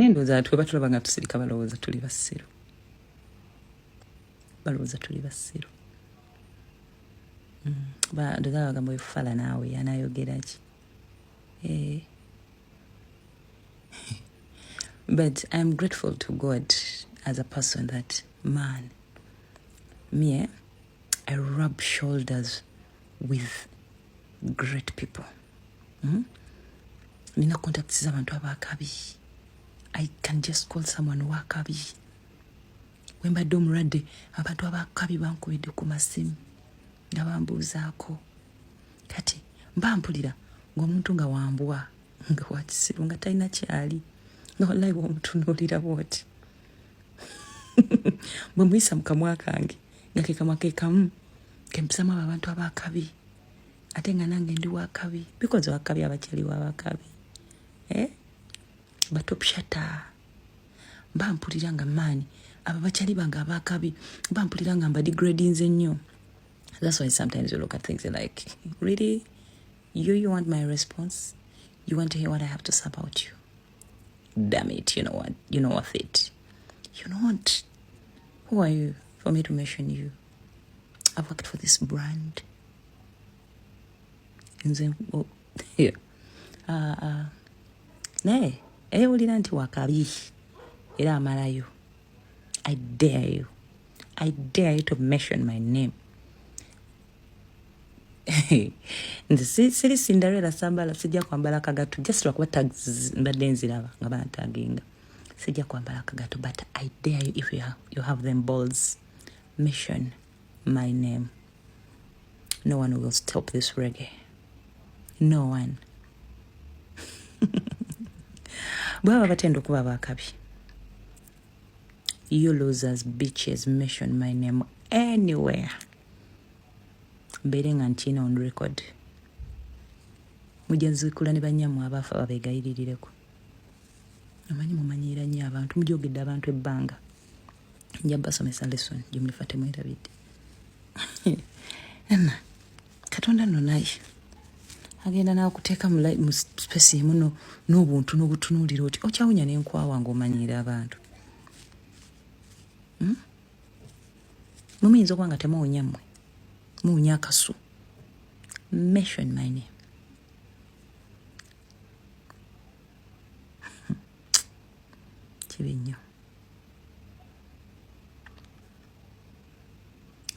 Ndowooza twe batulaba nga tusirika balowooza tuli basiru. Balowooza tuli basiru. Ndowooza bagamba efala naawe yanayogera ki? But I'm grateful to God as a person that, man, me, I rub shoulders with great people. Nina contacts abantu abakabi. I can just call someone wakabi. Wembadde omulwadde abantu abakabi bankubidde ku masimu nga bambuuzaako. Kati mbampulira ng'omuntu nga wambwa nga wakisiru nga talina kyali nga wallahi bw'omutunuulira bw'oti. Bwe muyisa mu kamwa kange nga ke kamwa ke kamu kempisamu abo abantu abakabi ate nga nange ndi wakabi because wakabi abakyali wabakabi. Batop shata bampulira nga maani abo bakyali bange abakabi bampulira nga mbadegrading nnyo. That's why sometimes you look at things like, really? You want my response? You want to hear what I have to say about you? Damn it, you know what? You're not worth it. You're not. Who are you for me to mention you? I've worked for this brand. And then, oh, yeah. Naye, ewulira nti wakabi era amalayo. I dare you. I dare you to mention my name. Nze siri Cinderella sambala sijja kwambala kagatu just lwakuba tags mbadde nziraba nga bantaginga. Sijja kwambala kagatu, but I dare you, if you have them balls, mention my name. No one will stop this reggae. No one. Bwaba batenda okuba bakabi. You losers, bitches, mention my name anywhere. Mbeere ntina on record. Mujja nzikula ne bannyammwe abaafa babeegayiririreko. Amanyi mumanyira nnyo abantu, mujogedde abantu ebbanga. Nja basomesa lesson gye mulifa temwerabidde. Emma, Katonda nno naye agenda n'akuteeka mu space emu n'obuntu n'obutunuulira oti okyawunya n'enkwawa ng'omanyira abantu. Mumuyinza okuba nga temuwunya mmwe. Muwunya akasu. Mention my name. Kibi nnyo.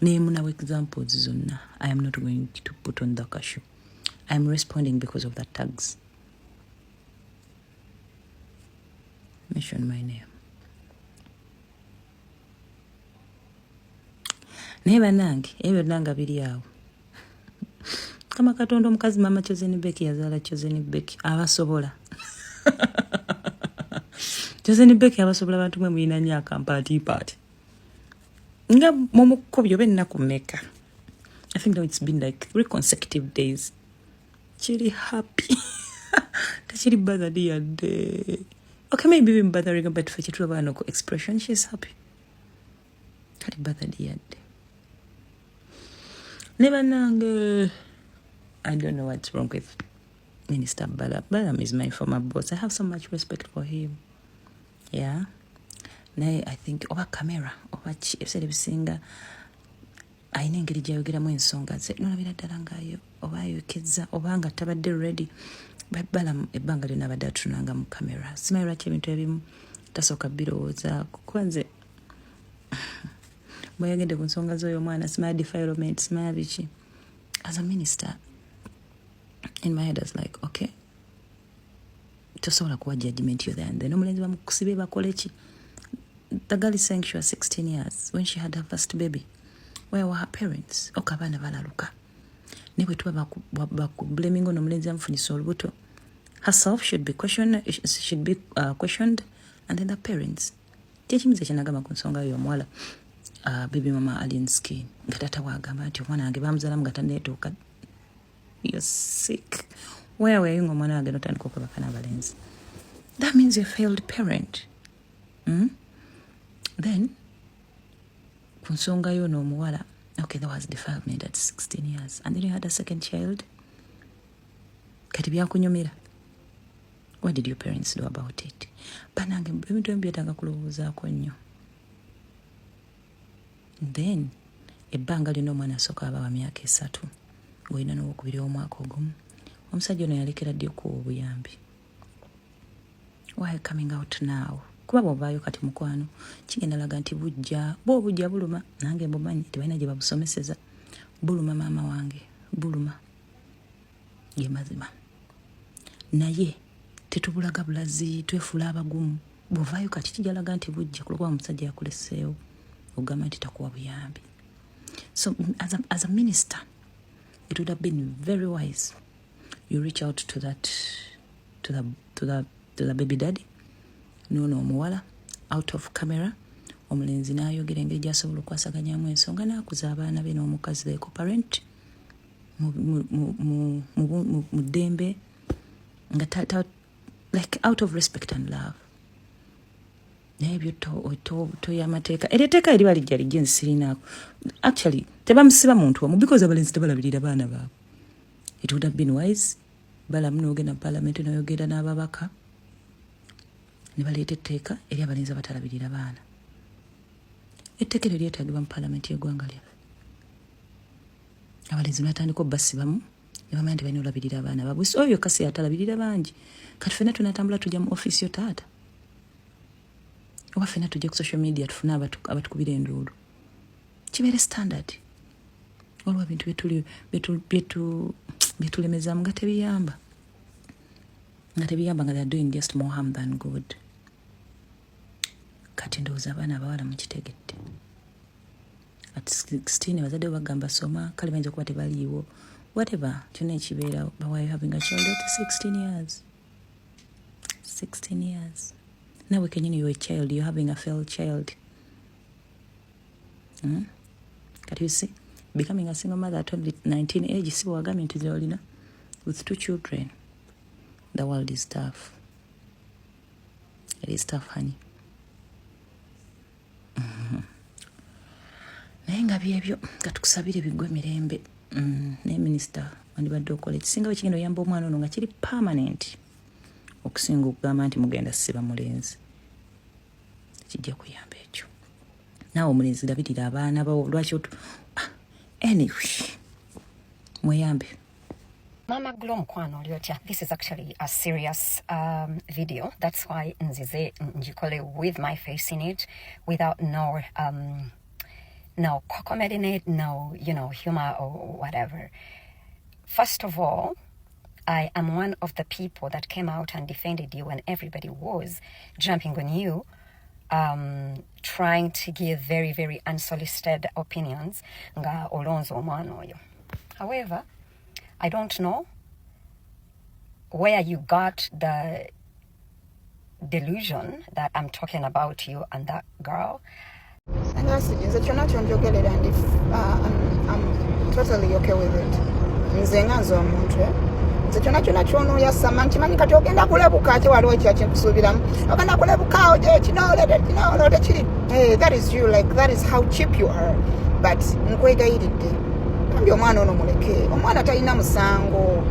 Name now examples zonna. I am not going to put on the cashew. I am responding because of the tags. Mention my name. Naye bannange, ebyo nanga biri awo. Kama Katonda omukazi mama Chosen Becky yazaala Chosen Becky abasobola. Chosen Becky abasobola abantu mwe muyina nnyo akampaatipaati. Nga mumukobyo bennaku mmeka. I think now it's been like 3 consecutive days. Chiri happy. Tachiri birthday yadde. Okay, maybe even bothering about fetch to no expression. She's happy. Kali birthday yadde. Never know. I don't know what's wrong with Minister Bala. Bala is my former boss. I have so much respect for him. Yeah. Naye I think over camera, over singa, ayina engeri gy'ayogeramu ensonga ze nolabira ddala ngaayo oba ayokeza oba nga tabadde ready. Bala ebbanga lyonna abadde atunanga mu camera. Simanyi lwaki ebintu ebimu tasooka birowooza kuba nze bweyagende ku nsonga z'oyo omwana simanyi defilement simanyi biki. As a minister, in my head I was like, okay, tosobola kuwa judgment yo then omulenzi bamukusibe bakole ki. The girl is saying she was 16 years when she had her first baby. Where were her parents? Okabana balaluka. Ne bwe tuba blaming on omulenzi amufunyisa olubuto. Herself should be questioned, and then the parents. Tekimize kyenagamba ku nsonga y'omwala baby mama alien skin. Nga tata wagamba nti omwana wange bamuzaalamu nga tanneetuuka. You're sick. Where were you ng'omwana wange notandika okwebaka n'abalenzi? That means you're a failed parent. Then, ku nsonga yo n'omuwala, okay, there was defilement at 16 years. And then you had a second child. Kati byakunyumira. What did your parents do about it? Banange ebintu ebyetaaga kulowoozaako nnyo. Then ebbanga lino omwana asooka aba wa myaka 3 ng'olina n'owokubiri omwaka ogumu omusajja ono yalekera ddi okuwa obuyambi. Why coming out now? Kuba bw'ovaayo kati mukwano kigenda laga nti bujja buluma nange mbumanyi tebalina gye babusomeseza. Buluma maama wange buluma ye mazima naye tetubulaga bulazi twefuula abagumu. Bw'ovaayo kati kijalaga nti bujja kulwa omusajja yakuleseewo ogamba nti takuwa buyambi. So as a minister, it would have been very wise you reach out to the baby daddy nono omuwala out of camera, omulenzi n'ayogera engeri gy'asobola okwasaganyamu ensonga n'akuza abaana be n'omukazi they co-parent mu ddembe nga like out of respect and love. Nebyo toyamateeka eriteeka eriba lijja lijja ensirinaako actually tebamusiba muntu omu because abalenzi tebalabirira baana baabwe. It would have been wise balamu n'ogenda mu parliament n'oyogera n'ababaka ne baleeta etteeka eri abalenzi abatalabirira baana. Etteeka eryo lyetaagibwa mu parliament y'eggwanga lyaffe. Abalenzi batandika obbasibamu ne bamanya nti balina olabirira abaana baabwe. So oyo kasi atalabirira bangi kati ffenna tunatambula tujja mu office yo taata oba ffenna tujja ku social media tufune abatukubira enduulu kibeere standard. Olwa bintu byetulemezaamu nga tebiyamba nga they are doing just more harm than good. Kati ndowooza abaana abawala mukitegedde at 16 bazadde bagamba soma kale bayinza okuba tebaliiwo whatever kyonna ekibeera but why are you having a child at 16 years? 16 years. Now kenyini you're a child, you're having a failed child. Can you see? Becoming a single mother at only 19 age, see what I'm into with 2 children. The world is tough. It is tough, honey. Naye nga byebyo katukusabire bigwe mirembe. Ne minister wandibadde okola ekisinga bwe kigenda oyamba omwana ono nga kiri permanent okusinga okugamba nti mugenda siba mulenzi kijja kuyamba ekyo. Naawe omulenzi labirira abaana bawo lwaki anyway mweyambe. Mama Glo mukwano oli otya? This is actually a serious video. That's why nzize njikole with my face in it without no comedy in it, no, humor or whatever. First of all, I am one of the people that came out and defended you when everybody was jumping on you, trying to give very, very unsolicited opinions. Nga olonzo omwana oyo. However, I don't know where you got the delusion that I'm talking about you and that girl. And that's it. Is that you're not joking, and if I'm totally okay with it. Nzenganzo omuntu. Zekyo nakyo yasama nkimanyi kati ogenda kulebuka ate waliwo ekyache nkusubiramu. Ogenda kulebuka oje kinole kiri. Hey, that is you, like that is how cheap you are. But nkwegayiridde. Ambye omwana ono muleke. Omwana talina musango.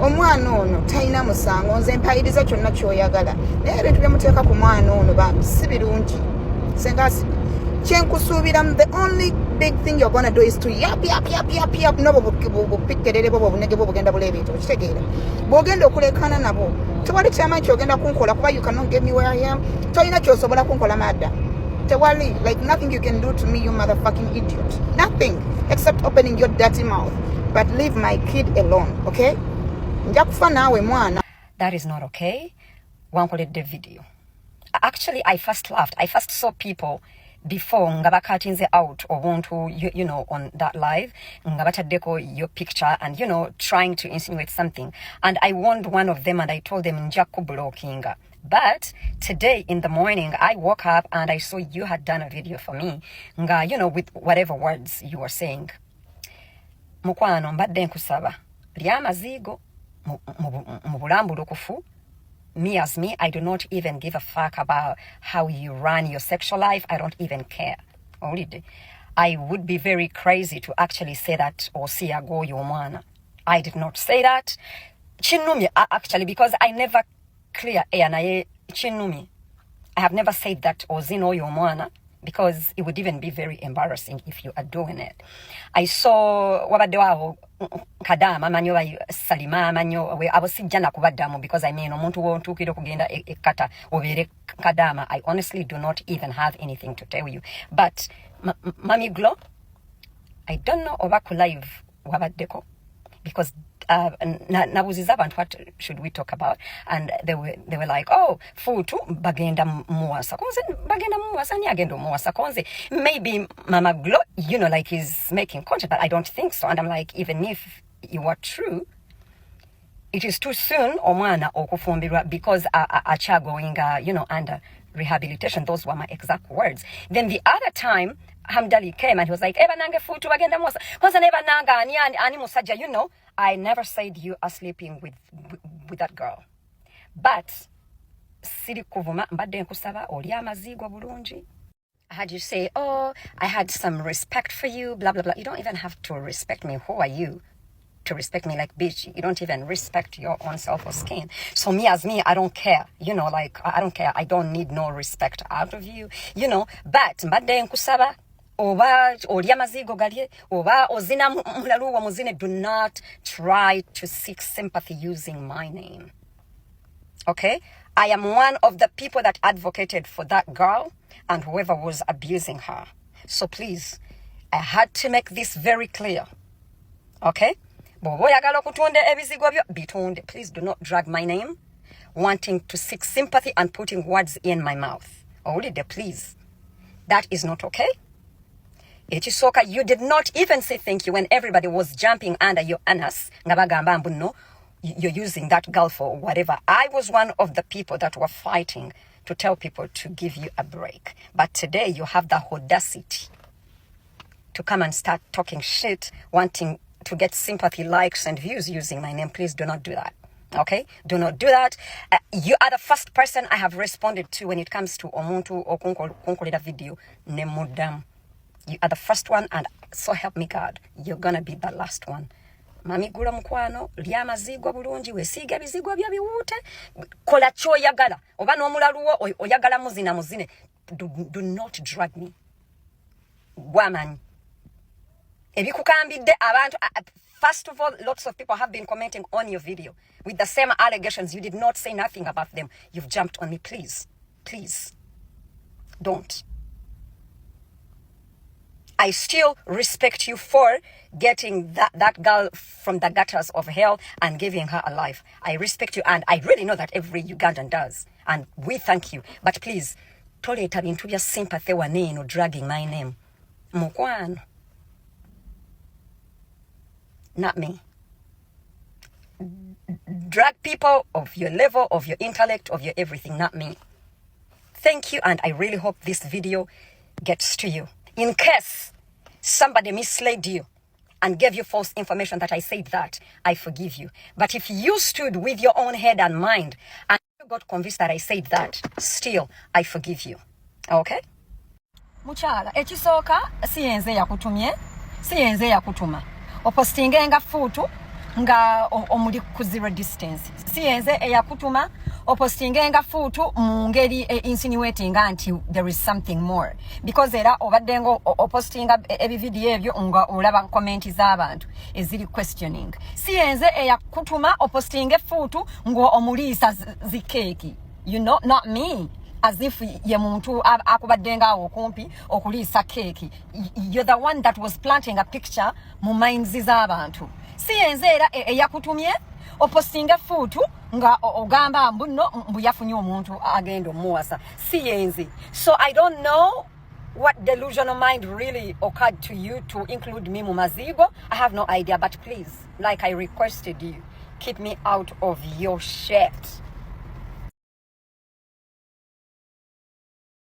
Omwana ono talina musango. Nze mpayiriza kyonna kyoyagala. Naye ebintu byemuteeka ku mwana ono bambi si birungi. Sengasi kyenkusuubiramu, the only big thing you're gonna do is to yap nobo bupitterere bobo bunege bobo genda bulebeeto okitegeera bw'ogenda okulekana nabo tewali kyamaanyi kyogenda kunkola kuba you cannot get me where I am. Tolina kyosobola kunkola madda tewali, like nothing you can do to me, you motherfucking idiot. Nothing except opening your dirty mouth. But leave my kid alone, okay? Nja kufa naawe mwana. That is not okay. Wankoledde video. Actually, I first laughed. I first saw people before nga bakatinze out obuntu you know on that live nga bataddeko your picture and trying to insinuate something, and I warned one of them and I told them nja kublockinga. But today in the morning I woke up and I saw you had done a video for me nga with whatever words you were saying. Mukwano mbadde nkusaba lyamazigo mu bulambulukufu. Me as me, I do not even give a fuck about how you run your sexual life. I don't even care. I would be very crazy to actually say that or see a go your man. I did not say that. Chinumye actually, because I never clear naye chinumi. I have never said that ozino yo mwana because it would even be very embarrassing if you are doing it. I saw wabadde wabo kadama manyo ba salima manyo we abosijja na kubaddamu because I mean omuntu wontukire kugenda ekata obere kadama. I honestly do not even have anything to tell you. But Mami Glo, I don't know oba ku live wabaddeko because nabuziza abantu what should we talk about, and they were like, oh, futu bagenda muwasa konze bagenda muwasa ni agenda muwasa konze. Maybe Mama Glo, you know, like he's making content, but I don't think so. And I'm like, even if you are true, it is too soon omwana okufumbirwa because achagoing you know, under rehabilitation. Those were my exact words. Then the other time Hamdali came and he was like, eba nange futu bagenda muwasa konze neba nanga ani musajja. You know, I never said you are sleeping with that girl. But siri kuvuma mbadde nkusaba oli amazigo bulungi. I had you say, oh, I had some respect for you, blah, blah, blah. You don't even have to respect me. Who are you to respect me? Like, bitch, you don't even respect your own self or skin. So me as me, I don't care. You know, like, I don't care. I don't need no respect out of you. You know, but mbadde nkusaba oba oli amazigo galye oba ozina mulalu wa muzine, do not try to seek sympathy using my name. Okay? I am one of the people that advocated for that girl and whoever was abusing her. So please, I had to make this very clear. Okay? Please do not drag my name wanting to seek sympathy and putting words in my mouth. Please. That is not okay. Echisoka, you did not even say thank you when everybody was jumping under your anus. No, you're using that girl for whatever. I was one of the people that were fighting to tell people to give you a break. But today you have the audacity to come and start talking shit, wanting to get sympathy, likes, and views using my name. Please do not do that. Okay? Do not do that. You are the first person I have responded to when it comes to omuntu okunkolera video ne mudam. You are the first one, and so help me God, you're gonna be the last one. Mami gula mukwano, lya mazigwa bulungi, wesiige bizigwa bya biwute, kola choyagala. Oba n'omulaluwo oyagala muzine. Do not drag me. Waman. Ebikukambidde abantu. First of all, lots of people have been commenting on your video with the same allegations. You did not say nothing about them. You've jumped on me. Please. Please. Don't. I still respect you for getting that girl from the gutters of hell and giving her a life. I respect you, and I really know that every Ugandan does. And we thank you. But please, toleta bintu bya sympathy waneno dragging my name. Mukwano. Not me. Drag people of your level, of your intellect, of your everything, not me. Thank you, and I really hope this video gets to you. In case somebody misled you and gave you false information that I said that, I forgive you. But if you stood with your own head and mind and you got convinced that I said that, still, I forgive you. Okay? Muchala, echisoka, siyenze ya kutuma. Opostinge nga futu, nga omuli ku zero distance. Siyenze ya kutuma, opostinge nga futu, mungeri insinuating until there is something more. Because era obaddengo opostinga ebi video ebyo nga olaba commenti z'abantu eziri questioning. Siyenze ya kutuma, opostinge futu, ngo omulisa zikeki. You know, not me. As if ye muntu akubaddenga okumpi okulisa keki. You're the one that was planting a picture mu minds z'abantu. Siyenze era eyakutumye opostinga futu nga ogamba mbu yafunye omuntu agenda muwasa. Siyenze. So I don't know what delusional mind really occurred to you to include me mu mazigo. I have no idea, but please, like I requested you, keep me out of your shit.